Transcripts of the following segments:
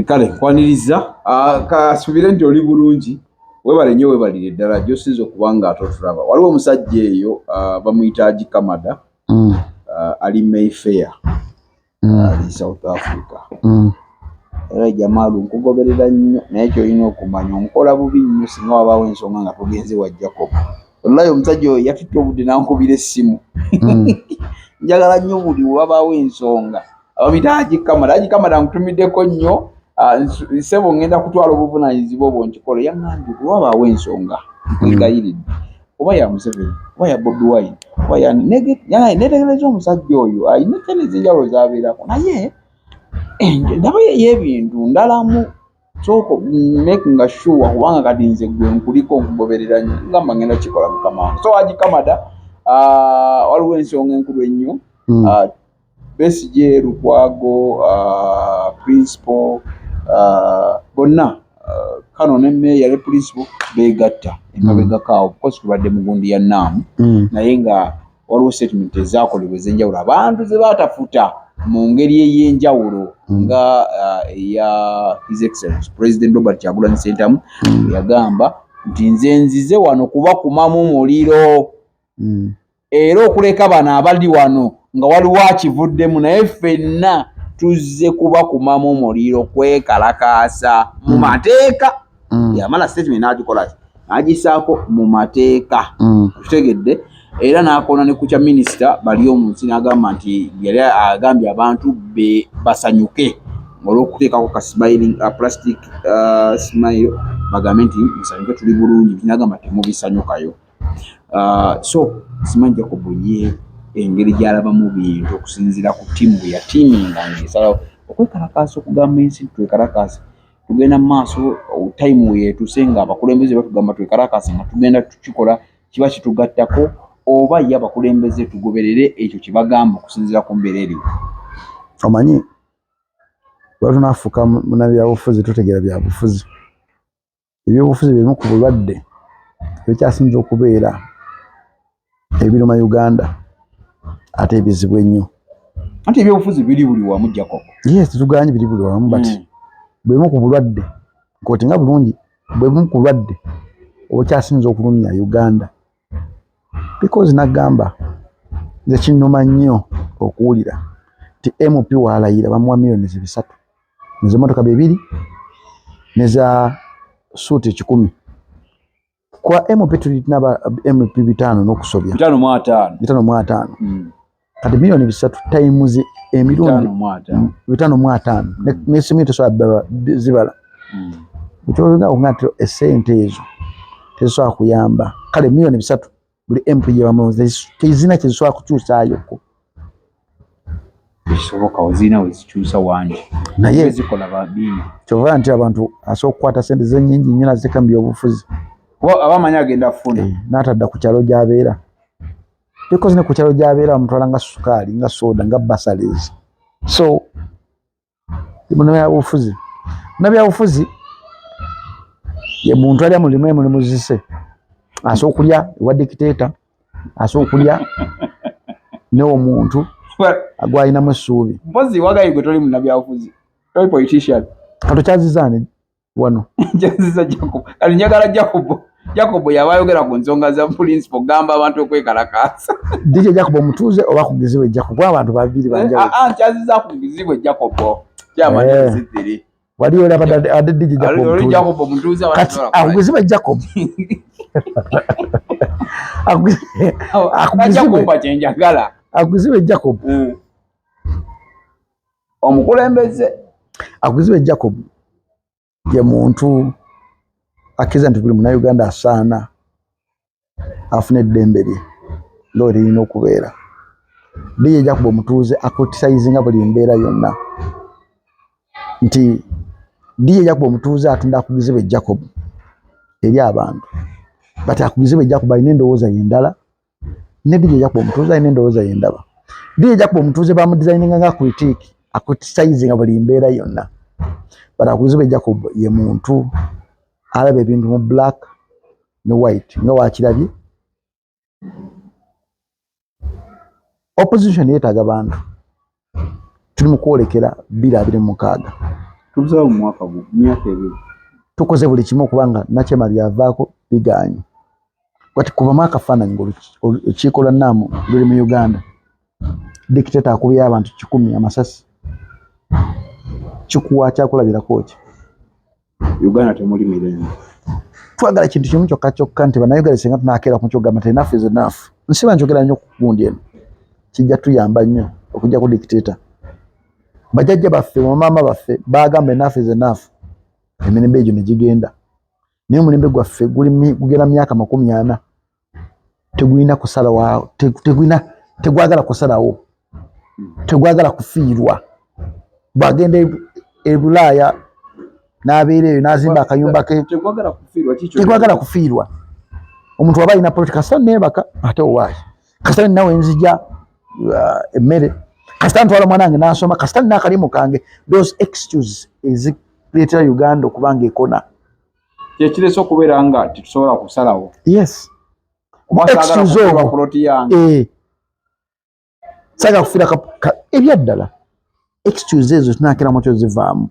Kale kwaniriza kasubire nti oli bulungi webale nnyo webalire ddala gy'osinza okuba nga atotulaba. Waliwo omusajja eyo bamuyita Kamada ali Mayfair ali South Africa. Era jamaa lunkugoberera nnyo naye kyolina okumanya omukola bubi nnyo singa wabaawo ensonga nga tugenze wa Jacob. Wallahi omusajja oyo yatutte obudde n'ankubira essimu. Njagala nnyo buli wabaawo ensonga abamuyita Kamada nkutumiddeko nnyo. Sebo ngenda kutwala obuvunaanyizibwa obwo nkikola yaŋŋambye bwe wabaawo ensonga nkugayiridde oba ya Museven oba ya Bobi Wine oba ya neetegereza omusajja oyo ayina ttene ez'enjawulo z'abeerako naye ndaba y'ebintu ndalamu sooka making sure kubanga kati nze gwe nkuliko nkugoberera nnyo ngamba ngenda kikola mukama wange. So Haji Kamada waliwo ensonga enkulu ennyo. Besigye Lukwago principal bonna kano ne meya ne principal beegatta emabegakaawo because tubadde mu gundi ya Naamu naye nga waliwo statement ezaakolebwa ez'enjawulo abantu ze baatafuta mu ngeri ey'enjawulo nga eya His Excellency President Robert Kyagulanyi Ssentamu yagamba nti nze nzize wano kubakumamu muliro era okuleka bano abali wano nga waliwo akivuddemu naye ffenna tuzze kubakumamu muliro kwekalakaasa mu mateeka. Yamala statement n'agikola n'agisaako mu mateeka tutegedde era n'akoona ne ku kya minisita bali omunsi n'agamba nti yali agambye abantu be basanyuke olw'okuteekako ka smiling plastic smile bagambe nti musanyuke tuli bulungi n'agamba temubisanyukayo. So simanyi Jacob ye engeri gy'alabamu bintu okusinziira ku ttiimu bwe yatiiminga ng'esalawo okwekalakaasa okugamba ensi twekalakaase tugenda mu maaso time yeetuse nga abakulembeze batugamba twekalakaase nga tugenda tukikola kiba kitugattako oba ye abakulembeze tugoberere ekyo kye bagamba okusinziira ku mbeera eriwo. Omanyi lwaki tunaafuuka munnabyabufuzi tutegeera byabufuzi ebyobufuzi bimu ku bulwadde ebikyasinza okubeera ebiruma Uganda ate ebizibu ennyo. Anti ebyobufuzi biri buli wamu Jacob. Yes, tuganye biri buli wamu but bwemu ku bulwadde nkoti nga bulungi bwemu ku bulwadde obukyasinza okulumya Uganda because nagamba nze kinnuma nnyo okuwulira ti MP waalayira bamuwa millions 3 nezo motoka 2 neza suuti 10 kwa MP tulina MP 5 n'okusobya 5 kati millions 3 times emirundi 5 n'esimu tesobola zibala ekyolinga okungati essente ezo tezisobola kuyamba kale millions 3 buli MP gye bamuwa tezina kye zisobola kukyusaayoko bisoboka ozina wezikyusa wangi naye zikola babini kyova nti abantu asobola okukwata sente ze nnyingi nnyo naziteeka mu byobufuzi abamanya agenda kufuna n'atadda ku kyalo gy'abeera because ne ku kyalo gy'abeera bamutwala nga sukaali nga soda nga basaries. So munnabyabufuzi ye muntu alya mulimu zise asobola okulya ewa dictator asobola okulya n'omuntu agwalinamu essuubi. Mpozi wagayi gwe toli munnabyabufuzi toli politician katokyazizaani wano njaziza Jacob kali njagala Jacob yabayogera ku nsonga za principal gamba abantu okwekalakaasa DJ Jacob Omutuuze oba Kyekizibu Jacob abantu babiri banjawulo njaziza ku Kyekizibu Jacob kyamanyi zitiri wali olaba ade DJ Jacob Omutuuze Kyekizibu Jacob Kyekizibu Jacob omukulembeze Kyekizibu Jacob ye muntu akiza nti buli Munnayuganda asaana afune eddembe lye nga lirina okubeera. DJ Jacob Omutuuze akotisayizinga buli mbeera yonna nti DJ Jacob Omutuuze atunda Kyekizibu Jacob eri abantu but Kyekizibu Jacob alina endowooza y'endala ne DJ Jacob Omutuuze alina endowooza y'endala. DJ Jacob Omutuuze bamudizayininga nga critique akotisayizinga buli mbeera yonna but Kyekizibu Jacob ye muntu alaba ebintu mu black ne white nga wakirabye. Opposition yeetaaga bantu tuli mu kwolekera 2026 tubuzawo mu mwaka gwo myaka ebiri tukoze buli kimu okubanga Nakyemal yavaako biganye kati kuva mwaka faananyi olukiiko lwa Naamu luli mu Uganda dictator akubye abantu 100 amasasi kikuwa kyakulabirako ki Uganda temuli mirembe twagala kintu kimu kyokka nti bannayuganda singa tunakeera ku kyogamba nti enough is enough nsiba njogera nnyo ku gundi eno kijja tuyamba nnyo okujja ku dictator bajjajja baffe bamaama baffe bagamba enough is enough emirembe egyo ne gigenda naye omulembe gwaffe gugera myaka 40 tegulina kusalawo tegwagala kusalawo tegwagala kufiirwa bwagenda e Bulaaya n'abeera eyo n'azimba akayumba ke tegwagala kufiirwa omuntu aba alina politika kasita neebaka ate owaayi kasita ninawe nzija emmere kasita ntwala omwana wange n'asoma kasita nina akalimu kange those excuses ezireetera Uganda okubanga ekona kyekirese okubeera nga tetusobola kusalawo yes excuse saga kufiira ebyaddala excuse ezo tunakiramu kyo zivaamu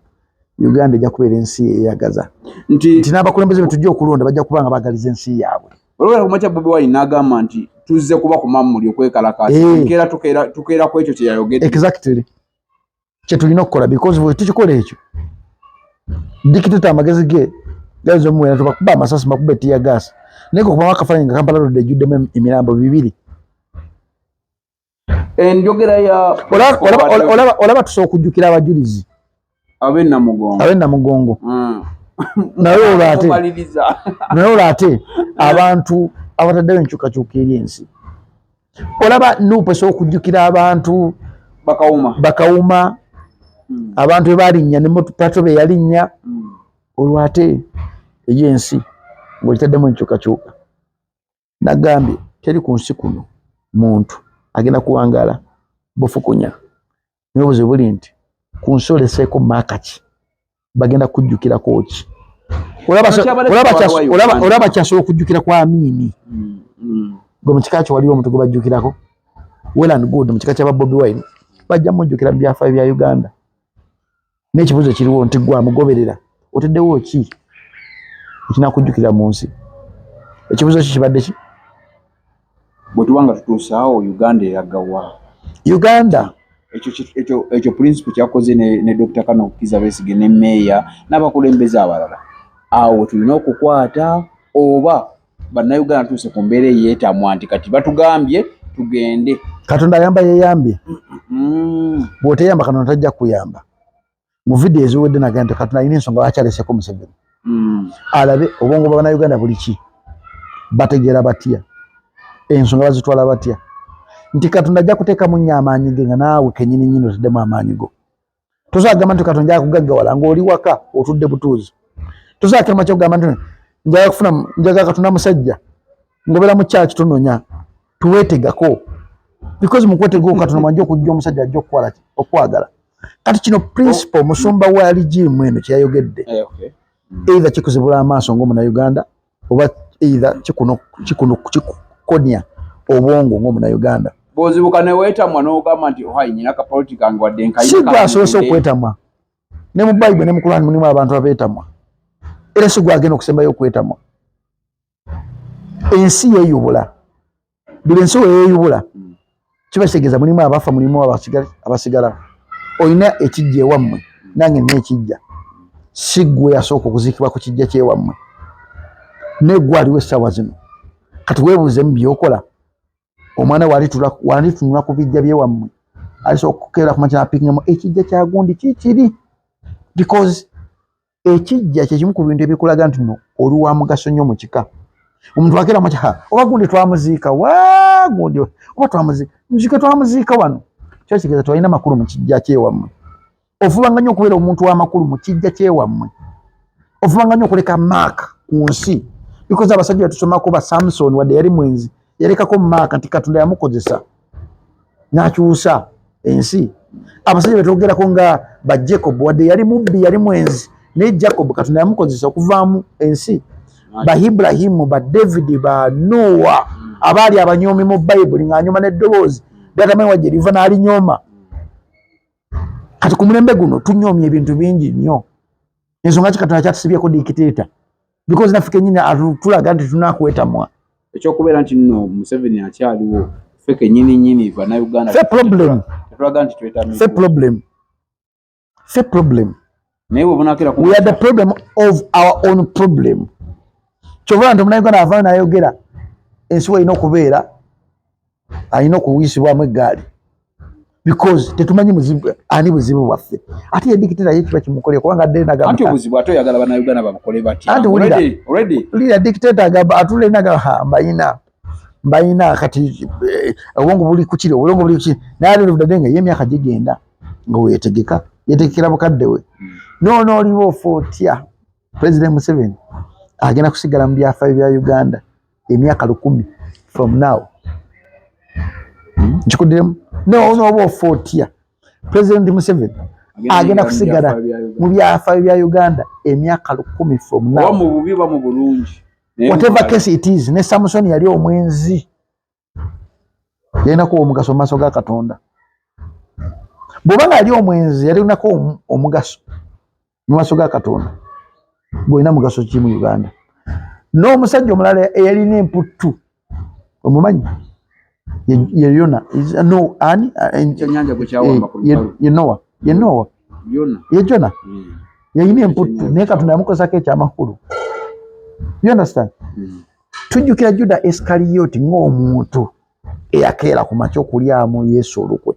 Uganda ejja kubeera ensi eyagaza nti n'abakulembeze betujja okulonda bajja kubanga bagaliza ensi yaabwe olwera kumakya Bobi Wine n'agamba nti tuzze kuba ku mamuli okwekalakaasa tukeera ku ekyo kyeyayogedde exactly kye tulina okukola because bwe tukikola ekyo dictator amagezi ge gaza omuwera tubakuba amasasi makuba etiya gas naye kuba wakafaanyi nga Kampala Road ejjuddemu emirambo 2 enjogera ya olaba tusobola okujjukira abajulizi ab'Namugongo naye olwo ate abantu abataddewo enkyukakyuka eri ensi olaba Nuupu esobola okujjukira abantu Bakawuma abantu bebalinnya ne Pato be yalinnya olwo ate ey'ensi ng'olitaddemu enkyukakyuka nagambye teri ku nsi kuno muntu agenda kuwangaala bufukunya naye obuzibu buli nti ku nsi oleseeko maaka ki bagenda kujjukirako ki olaba kyasobola okujjukira kwa Amiini gwe mu kika kyo waliwo omuntu gwe bajjukirako well and good mu kika kya Bobi Wine bajja mujjukira mu byafaayo bya Uganda n'ekibuuzo kiriwo nti gwe amugoberera oteddewo ki ekinakujjukira mu nsi ekibuuzo ki kibadde ki bwe tubanga tutuusaawo Uganda eragawa Uganda ekyo principle kyakoze ne Dr. Kano Kiza Besigye ne Meya n'abakulembeze abalala awo tulina okukwata oba bannayuganda tuuse ku mbeera eyeetamwa nti kati batugambye tugende Katonda ayamba yeyambye bw'oteyamba Katonda tajja kuyamba mu video eziwedde nagamba nti Katonda alina ensonga lwakyaleseko Museveni alabe obwongo bw'abannayuganda buli ki bategeera batya ensonga bazitwala batya nti Katonda ajja kuteekamu nnyo amaanyi ge nga naawe kennyini nnyini oteddemu amaanyi go tosobola kugamba nti Katonda ajja kugaggawala ng'oli waka otudde butuuzi tosobola kirama kyokugamba nti njaga Katonda musajja ngobera mu kyaki tunonya tuweetegako because mu kwetegako Katonda mwanjo okujja omusajja ajja okwagala kati kino principle musumba wa ligimu eno kyeyayogedde either kikuzibula amaaso ng'omunnayuganda oba either kikukonya obwongo ng'omunnayuganda bw'ozibuka ne weetamwa n'ogamba nti ohayi nyina akapolitika nga wadde nkayina si gwe asoose okwetamwa ne mu Bayibuli ne mu Kulaani mulimu abantu abeetamwa era si gwe agenda okusembayo okwetamwa ensi yeeyubula buli ensi weyeeyubula kiba kitegeeza mulimu abafa mulimu abasigala olina ekijja ewammwe nange nina ekijja si gwe yasooka okuziikibwa ku kijja kyewammwe ne gwe aliwo essaawa zino kati weebuuzemu byokola omwana walitunula ku bijja byewammwe alisobola okukeera ku makya napingemu ekijja kya gundi kikiri because ekijja kyekimu ku bintu ebikulaga nti no oli wa mugaso nnyo mu kika omuntu akeera makya oba gundi twamuziika wa gundi oba twamuziika nzike twamuziika wano kyo kitegeeza twalina makulu mu kijja kyewammwe ofubanga nnyo okubeera omuntu w'amakulu mu kijja kyewammwe ofubanga nnyo okuleka maaka ku nsi because abasajja batusomako ba Samson wadde yali mwenzi yalekako maaka nti Katonda yamukozesa n'akyusa ensi abasajja betwogerako nga ba Jacob wadde yali mubbi yali mwenzi naye Jacob Katonda yamukozesa okuvaamu ensi ba Ibrahimu ba David ba Noah abaali abanyoomi mu Bayibuli ng'anyuma n'eddoboozi lyatamanyi wajje liva n'alinyooma ku mulembe guno tunyoomye ebintu bingi nnyo ensonga Katonda kyatusibyeko dictator because naffe kennyini tulaga nti tunakwetamwa ekyokubeera nti nno Museven akyaliwo ffe kennyini bannayuganda ffe problem tetulaga nti twetamiddwa ffe problem naye bwebonakera we are the problem of our own problem kyova nti omunauganda avaayo nayogera ensi alina okubeera alina okuwisibwamu eggaali because tetumanyi muzibu ani buzibu bwaffe ate ye dictator ye kiba kimukolera kubanga adde nagamba anti obuzibu ate oyagala bannayuganda babukole batya already dictator agamba atule naga mbayina kati obwongo buli kukiri naye oludadde nga ye emyaka gigenda nga yetegekera bukadde we oliwo ofa otya President Museven agenda kusigala mu byafaayo bya Uganda emyaka 10 from now nkikuddemu nooba ofa otya President Museven agenda kusigala mu byafaayo bya Uganda emyaka 10 from now mu bubi ba mu bulungi whatever case it is ne Samson yali omwenzi yalina ko omugaso maaso ga Katonda bw'obanga yali omwenzi yalina ko omugaso mu maaso ga Katonda gwina mugaso ki mu Uganda n'omusajja omulala eyalina emputtu omumanyi ye Yona no ani ekyanyanja gwe kyawamba ku lukalu ye Noah Jona yalina emputtu naye Katonda yamukozako ekyamakulu. You understand? Tujjukira Juda Iscariot ng'omuntu eyakeera ku makya okulyamu Yesu olukwe.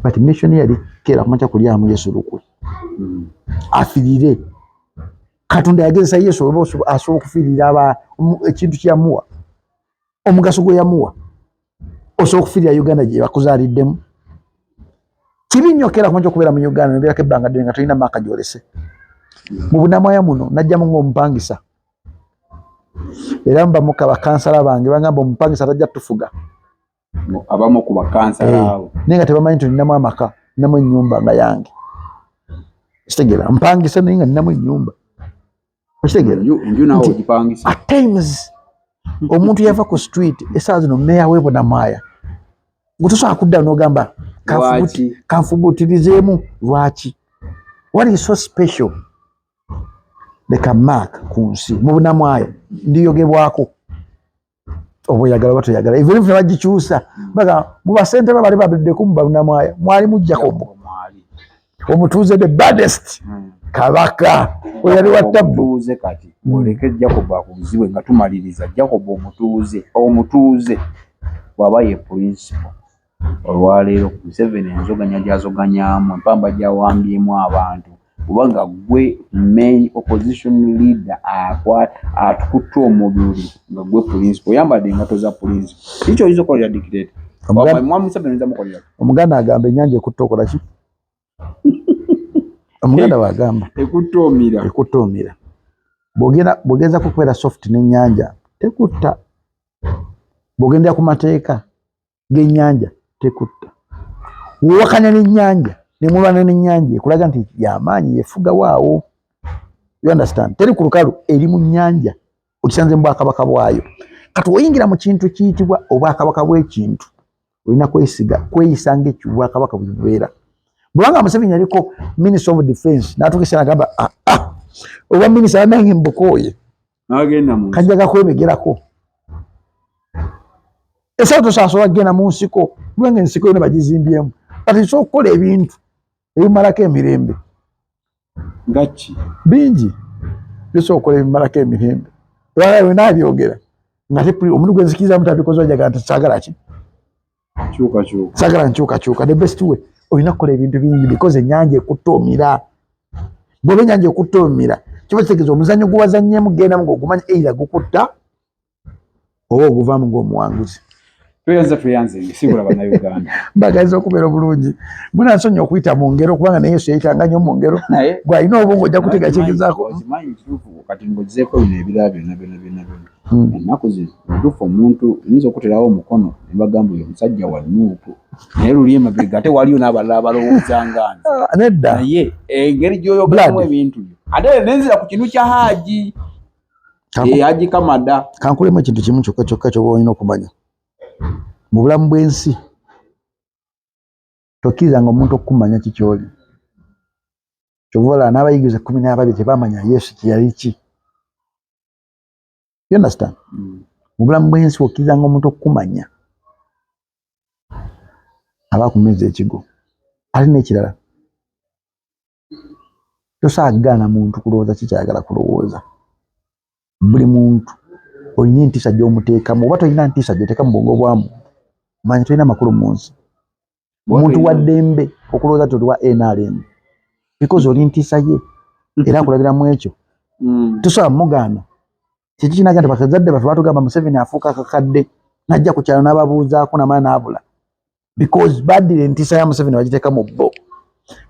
But mission yali keera ku makya kulyamu Yesu olukwe. Afirire. Katonda yagezesa Yesu asobola okufiirira ekintu kyamuwa. Omugaso gwe yamuwa. Osobola okufiirira Uganda gye bakuzaaliddemu. Kibi nnyo keera ku makya okubeera mu Uganda nobeerako ebbanga ddene nga tolina maaka gy'olese. Mu bunamwaya muno najjamu ng'omupangisa. Era mbamuka bakansala bange bagamba omupangisa tajja tufuga abamu ku bakansala abo naye nga tebamanyi nti ninamu amaka ninamu ennyumba nga yange kitegeera mpangisa naye nga ninamu ennyumba kitegeera enju nawe ogipangisa at times omuntu yava ku street essaawa zino mmeeya w'ebunamwaya gutosobola kudda n'ogamba kanfubutirizeemu lwaki what is so special leka mark ku nsi mu bunamwaya ndiyogebwako obweyagala batoyagala even if bagikyusa baga mu basente bali babiddeku mu bunamwaya mwali mujjako omutuuze the baddest kabaka oyali wattabuuze kati oleke Jacob akuzibwe nga tumaliriza Jacob omutuuze bwaba ye principal olwaleero ku 7 enzoganya gyazoganyaamu empamba gyawambyemu abantu kubanga gwe main opposition leader atukutte omubiri nga gwe principal yambadde engato za principal ekyo oyinza okukolera dictator omuganda agamba ennyanja ekutta okola ki omuganda bwagamba ekutta omira bw'ogenza kukubeera soft n'ennyanja tekutta bw'ogendera ku mateeka g'ennyanja tekutta wewakanya n'ennyanja nemulwana n'ennyanja ekulaga nti yamaanyi yefuga waawo you understand teri ku lukalu eri mu nnyanja okisanze mu bwakabaka bwayo kati oyingira mu kintu kiyitibwa obwakabaka bw'ekintu olina kweyisa ng'ekibwakabaka bwe bubeera bwanga Museveni yaliko minister of defense n'atuukisa n'agamba oba minisita nange mbukooye kajja gakwemegerako esaawa tosaasobola kgenda mu nsiko kubanga ensiko yona bagizimbyemu kati so okukola ebintu ebimalako emirembe ngaki bingi byosobola okukola ebimalako emirembe wena abyogera nga omuntu gwenzikiriza mutabikoze wajaga nti saagala ki saagala nkyukakyuka the best way olina kukola ebintu bingi because ennyanja ekutta omira bw'oba ennyanja ekutta omira kiba kitegeeza omuzannyo guwazannyemu gendamu ng'ogumanyi eira gukutta oba oguvaamu ng'omuwanguzi tweyanze sibula bannayuganda mbagaliza okubeera obulungi munansonyiwa okuyita mu ngero kubanga naye Yesu yayitanga nnyo mu ngero gw'alina obwongo ojja kutega kyegezaako okimanyi kituufu kati ng'ozzeeko bino ebirala byonna ennaku zino otuufu omuntu oyinza okuterawo omukono ne bagamba oyo omusajja wa Nuupu naye luli emabega ate waliyo n'abalala abalowooza nga nze nedda naye engeri gy'oyogeramu ebintu byo ate nenzira ku kintu kya Haji Haji Kamada kankulemu ekintu kimu kyokka ky'oba olina okumanya mu bulamu bw'ensi tokkirizanga omuntu okukumanya kikyoli Chovola n'abayigize 12 tebamanya Yesu kyali ki. You understand? Mubulamu bw'ensi okkiriza ng'omuntu okukumanya aba akumeza ekigo. Ate n'ekirala tosaagaana muntu kulowooza kikyayagala kulowooza. Buli muntu olina entiisa gy'omuteekamu oba tolina ntiisa gy'oteeka mu bwongo bwa muntu manya tolina makulu mu nsi. Omuntu wa ddembe okulowooza toli wa NRM because oli ntiisa ye era akulabira mu ekyo. Tosobola mugaana. Kiki kinaga nti bakazadde baffe batugamba Museven afuuka kakadde najja ku kyalo n'ababuuzaako namala n'abula because baddira entiisa ya Museven bagiteeka mu bbo.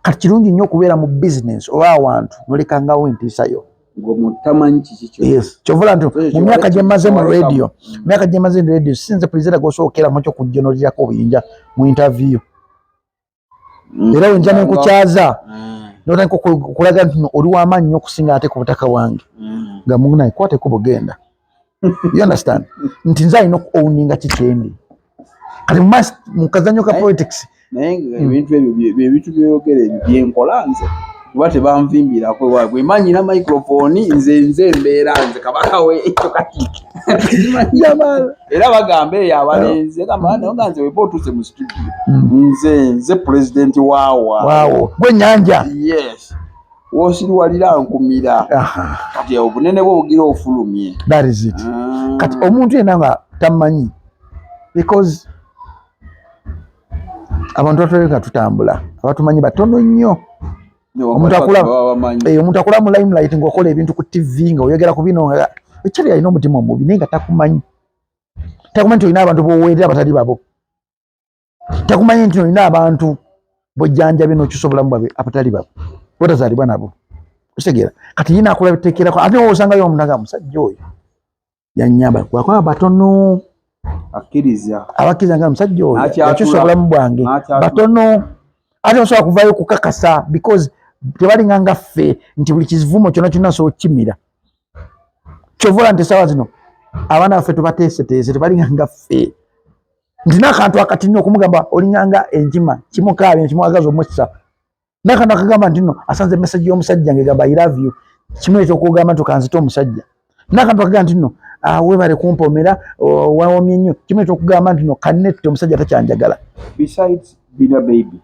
Kati kirungi nnyo okubeera mu business oba awantu nolekangawo entiisa yo. Ng'omutamanyi kiki kyo. Yes. Kyovola nti mu myaka gye mmaze mu radio, myaka gye mmaze mu radio sinze pulezida gw'osookera mu kyo kujjonolirako obuyinja mu interview. Era wenja n'enkukyaza n'otandika okulaga nti oli w'amaanyi nnyo okusinga ate ku butaka wange. Nga mungu naye kwateko bugenda. You understand? Nti nze alina okuowninga kikyendi. Kati mu kazanyo ka politics. Naye ebintu ebyo ebintu by'oyogera ebyo byenkola nze. Kuba tebanvimbirako bwe manyina microphone nze mbeera nze kabaka we ekyo kati. Era bagamba eyo abalenzi gamba naye nze weba otuuse mu studio. Nze president waawo. Gwe nyanja. Yes. Wosiriwalira nkumira. Kati obunene bwo bugira ofulumye. That is it. Kati omuntu yenna nga tamanyi because abantu batuleka tutambula abatumanyi batono nnyo. Omuntu akula mu limelight ng'okola ebintu ku TV nga oyogera ku bino ekyali alina omutima omubi naye nga takumanyi nti olina abantu b'oweerera abatali babo. Takumanyi nti olina abantu bojjanja bino kisobolamu babe abatali babo botazaalibwa nabo. Kitegeera kati yina akola biteekerako ate osangayo omuntu aga musajja oyo yannyamba gwakola batono. Abakkiriza nga musajja oyo yakyusa obulamu bwange batono. Ate osobola kuvaayo kukakasa because tebalinga nga ffe nti buli kivumo kyonna kyonna asobola okukimira. Kyovola nti essaawa zino abaana baffe tubateeseteese tebalinga nga ffe nti n'akantu akati nnyo okumugamba olinga nga enkima kimukaabya nekimwagaza omukisa. N'akantu akagamba nti nno asanze message y'omusajja ng'egamba I love you kimuleeta okugamba nti okanzita omusajja. N'akantu akagamba nti nno weebale kumpomera wawoomye nnyo kimuleeta okugamba nti nno kannette omusajja takyanjagala. Besides being a baby.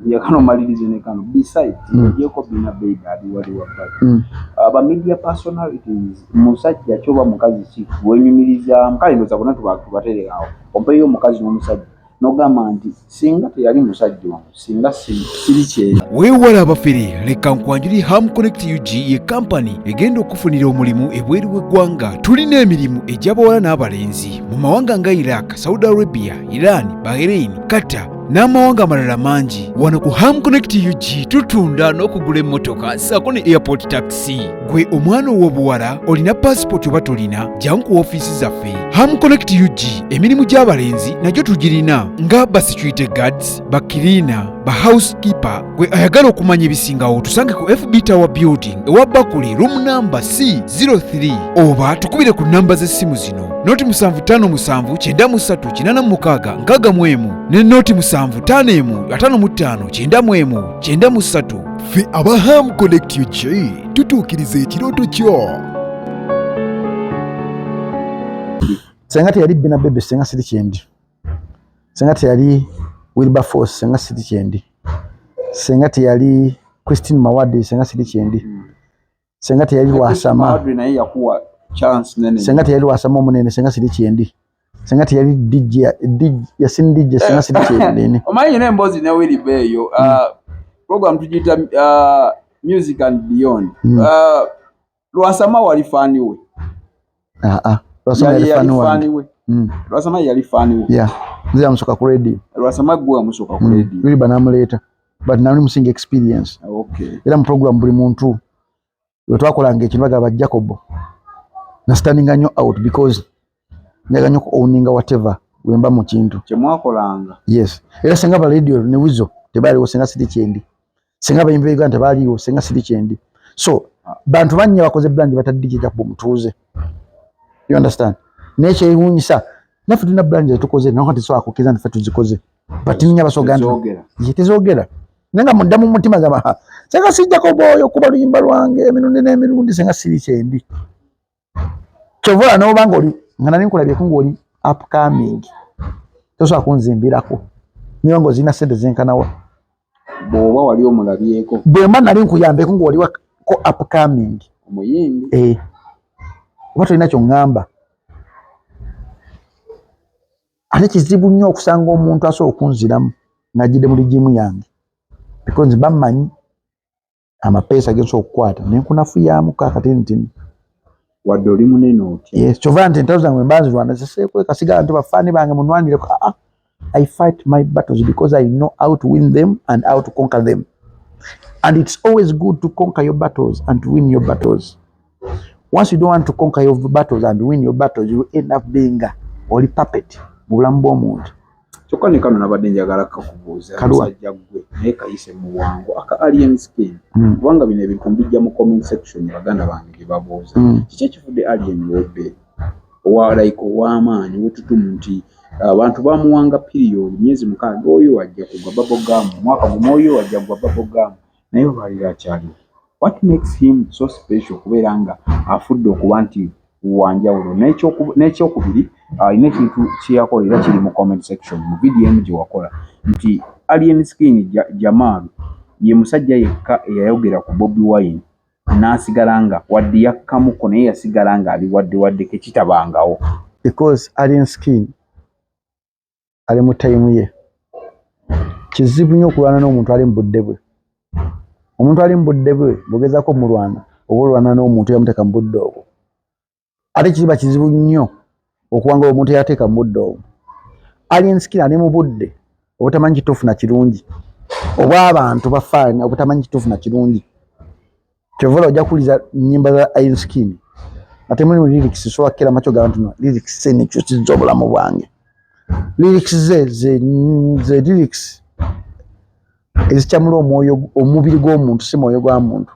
Yakano malirize ne kano besides yeko bina baby ali wali wabali aba media personalities musajja choba mukazi ki wenyumiriza mukali ndoza bona tubaterera awo ompeyo mukazi n'omusajja nogamba nti singa teyali musajja wangu singa siri kye weewala abafere leka nkwanjuli Ham Connect UG ye company egenda okufunira omulimu ebweru w'eggwanga. Tulina emirimu egy'abawala n'abalenzi mu mawanga nga Iraq, Saudi Arabia, Iran, Bahrain, Qatar n'amawanga amalala mangi. Wano ku Ham Connect UG tutunda n'okugula emmotoka ssaako ne airport taxi. Gwe omwana ow'obuwala olina passport oba tolina jangu ku ofiisi zaffe. Ham Connect UG emirimu gy'abalenzi nagyo tugirina nga ba security guards, ba cleaner, ba housekeeper. Gwe ayagala okumanya ebisingawo tusange ku FB Tower Building ewa Bakuli room number C03 oba tukubire ku namba z'essimu zino noti 753936 ne noti 75515593. Ffe aba Ham Connect UG tutuukiriza ekirooto kyo. Senga teyali Bina Bebe senga siri kyendi. Senga teyali Wilberforce senga siri kyendi. Senga teyali Christine Mawadi senga siri kyendi. Senga teyali Wasama naye yakuwa chance nene. Senga teyali Wasama omunene senga siri kyendi. Senga teyali DJ Yasin DJ senga siri kyendi. Omanyi ne mbozi ne Willy Beyo program tujita Music and Beyond. Wasama wali fani we. Lwasama yali fani we. Lwasama yali fani we. Yeah. Nze amusoka ku radio. Lwasama gwe amusoka ku radio. Really banamuleta. But nali musinga experience. Okay. Era mu program buli muntu wetwakolanga ekintu bagaba Jacob. Na standing nnyo out because nyaga nnyo owninga whatever wemba mu kintu. Kyemwakolanga. Yes. Era senga ba radio ne wizo tebali senga sidi kyendi. Senga ba imbe Uganda tebali senga sidi kyendi. So bantu banye bakoze brand batadije Jacob Omutuuze. You understand? Nature ihunyisa. Nafu tuna brand tukoze na wakati so akokeza nfe tuzikoze. But ninya basoganda. Yitezogera. Nanga mudamu mutima gama senga sijjako bwoyo kuba luyimba lwange emirundi n'emirundi senga siri kyendi kyovula n'oba ng'oli nga nali nkulabyeko ng'oli upcoming tosobola kunzimbirako niyo ng'ozirina ssente zenkanawa bw'oba wali omulabyeko bwe mba nali nkuyambeko ng'oli ko upcoming omuyimbi oba tolina ky'oŋŋamba ate kizibu nnyo okusanga omuntu asobola okunziramu ng'ajjidde mu ligimu yange because bammanyi amapeesa gensobola okukwata nenkunafuyamu kakatintini wadde oli munene otya kyova nti entalo zange mbanzirwana ziseekwekasigala nti bafaani bange munwanireko I fight my battles because I know how to win them and how to conquer them. And it's always good to conquer your battles and to win your battles. Once you don't want to conquer your battles and win your battles, you end up being a holy puppet. Bulamu bw'omuntu. Kyokka ne kano nabadde njagala kakubuuza omusajja gwe naye kayise mu bwangu aka alien skin kubanga bino ebintu mbijja mu comment section baganda bange gye babuuza kiki ekivudde alien webbe like ow'amaanyi wetutumu nti abantu bamuwanga period myezi 6 oyo wajja kugwa bubblegum mwaka gumu oyo wajja kugwa bubblegum naye olwaliro akyaliwo. What makes him so special kubeera nga afudde okuba nti wanjawulo n'ekyokubiri ine ekintu kyeyakola era kiri mu comment section mu video emu gye wakola nti alien skin Jamal ye musajja yekka eyayogera ku Bobi Wine n'asigala nga wadde yakkamuko naye yasigala nga ali wadde kekitabangawo because alien skin ali mu time ye kizibu nnyo okulwana n'omuntu ali mu budde bwe. Omuntu ali mu budde bwe bw'ogezaako mulwana oba olwana n'omuntu yamuteeka mu budde obwo ate kiba kizibu nnyo okuwangala omuntu yateeka mu budde obwo. Alien skin ali mu budde obutamanyi kituufu na kirungi oba abantu bafaani obutamanyi kituufu na kirungi kyovula ojja kuwuliza nnyimba za alien skin ate mulimu lyrics sobola kukera makyo gaba nti lyrics ze nekyusizza obulamu bwange. Lyrics ze lyrics ezikyamula omubiri gw'omuntu si mwoyo gwa muntu.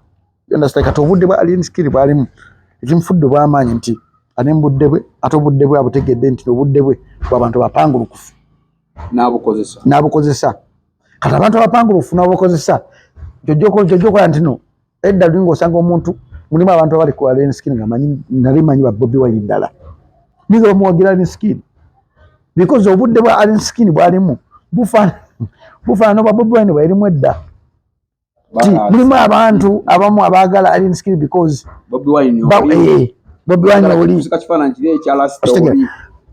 Kati obudde bwa alien skin bwalimu ekimufudde bw'amaanyi nti ali mu budde bwe ate obudde bwe abutegedde nti obudde bwe bw'abantu bapangulukufu n'abukozesa. Kati abantu abapangulukufu n'abukozesa gyojjokola nti no edda luli ng'osanga omuntu mulimu abantu abali ku alien skin nga nali manyi ba Bobi Wine ddala niga bamuwagira alien skin because obudde bwa alien skin bwalimu bufaana n'obwa Bobi Wine bwalimu edda. Mulimu abantu abamu abaagala alien skin because Bobi Wine oli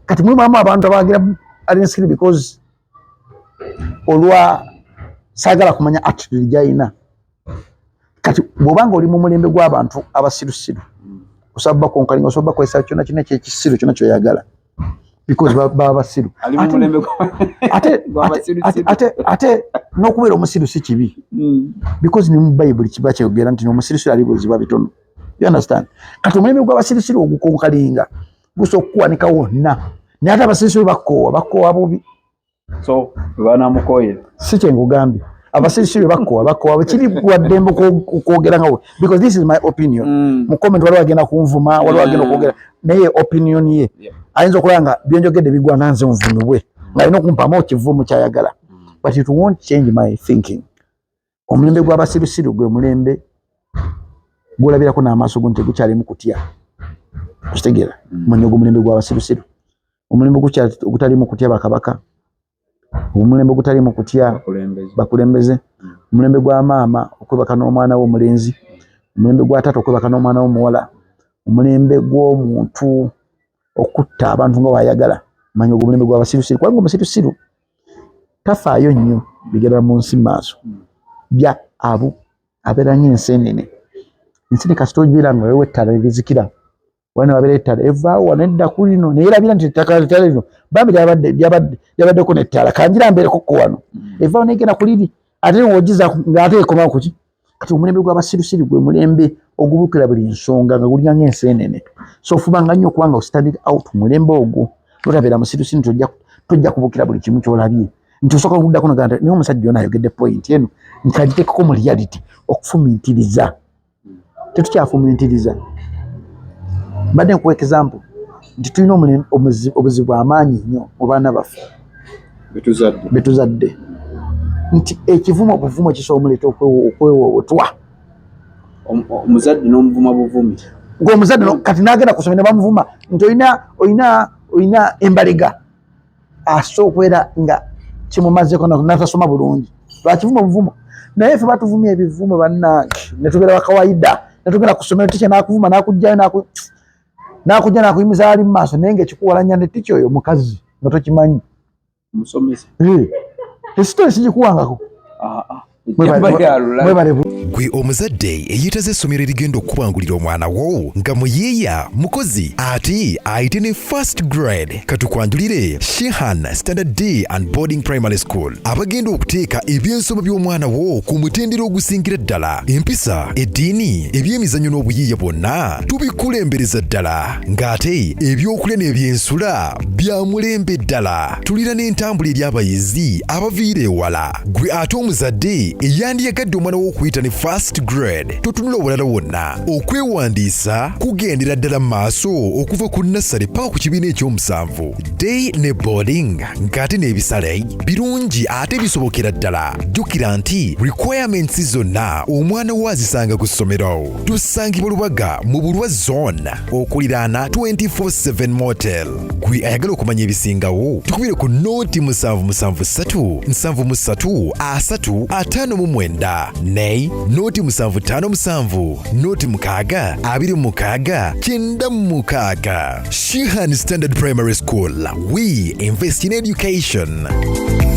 kati mulimu abantu abaagira alien skin because olwa saagala kumanya attitude gy'alina. Kati bw'obanga oli mu mulembe gw'abantu abasirusiru osobola bakonkalinga osobola bakozesa kyonna kyonna ekyekisiru kyonna kyoyagala because baba basiru ate n'okubeera omusiru si kibi because ne mu Bible kiba kyogera nti omusirusiru ali buziba bitono. You understand? Kati omulembe gw'abasirusiru ogukonkalinga gusobola okukuwanika wonna naye ate abasirusiru bakoowa bubi so banamukoye si kyengugambye abasirusiru bakoowa kiri kuwaddembe okwogera ngawe because this is my opinion. Mu comment waliwo agenda kunvuma waliwo agenda okwogera naye opinion ye ayinza okulaba nga byenjogedde bigwa nanze nvumibwe ng'alina okumpamu ekivumu kyayagala but it won't change my thinking. Omulembe gw'abasirusiru gwe mulembe gw'olabirako n'amaaso go nti gukyalimu kutya okitegeera manya ogwo omulembe gw'abasirusiru omulembe ogutalimu kutya bakabaka omulembe ogutalimu kutya bakulembeze omulembe gwa maama okwebaka n'omwana we omulenzi omulembe gwa taata okwebaka n'omwana we omuwala omulembe gw'omuntu okutta abantu nga bayagala manya ogwo omulembe gw'abasirusiru kubanga omusirusiru tafaayo nnyo bigenda mu nsi maaso bya abo abeera nnyo enseenene kasita ogibeera nga wewe ettala erizikira wana wabeera ettala evaawo wano edda ku lino naye erabira nti ettaka lino bambi lyabaddeko n'ettala kanjira mbeereko ko wano evaawo negenda ku liri ate ng'ogiza ng'ate ekomawo kuki. Kati omulembe gw'abasirusiru gwe mulembe ogubukira buli nsonga nga gulina ng'enseenene so fubanga nnyo okubanga ostanding out mulembe ogwo notabeera musirusiru tojja kubukira buli kimu ky'olabye nti osooka okuddako nogamba naye omusajja ono ayogedde point eno nkagiteekeko mu reality okufumiitiriza tetukyafumintiriza. Mbadde nkuwa example nti tulina obuzibu amaanyi nnyo mu baana baffe betuzadde nti ekivumo buvumo kisobola omuleeta okwewootwa omuzadde n'omuvuma buvumi ng'omuzadde kati n'agenda kusoma ne bamuvuma nti oyina embalega asobola okubeera nga kimumazzeko natasoma bulungi lwakivumo buvumo naye ffe batuvumya ebivumo bannange ne tubeera bakawaida ne tugenda ku ssomero tikya n'akuvuma n'akugjayo n'akujja n'akuyimiza ali mu maaso naye ng'ekikuwalanya ne tikya oyo mukazi nga tokimanyi omusomesa esitole sigikuwangako gwe omuzadde eyeetaze essomero erigenda okukubangulira omwana wo nga muyiiya mukozi ate ayite ne first grade katukwanjulire Shehan Standard Day and Boarding Primary School abagenda okuteeka ebyensoma by'omwana wo ku mutendera ogusingira ddala empisa eddiini ebyemizannyo n'obuyiiya bwonna tubikulembereza ddala ng'ate ebyokulya n'ebyensula bya mulembe ddala tulira n'entambula eri abayizi abaviira ewala gwe ate omuzadde eyandiyagadde omwana wo okuyita ne first grade totunula obulala wonna okwewandiisa kugendera ddala mu maaso okuva ku nassale paka ku kibiina ekyomusanvu day ne boarding ng'ate n'ebisale birungi ate bisobokera ddala jjukira nti requirements zonna omwana wo azisanga ku ssomero tusangibwa Lubaga mu Bulwa zone okuliraana 24/7 motel gwe ayagala okumanya ebisingawo tukubire ku noti 773 73 3 5 ne noti 757 noti 6 26 96 Shehan Standard Primary School. We invest in education.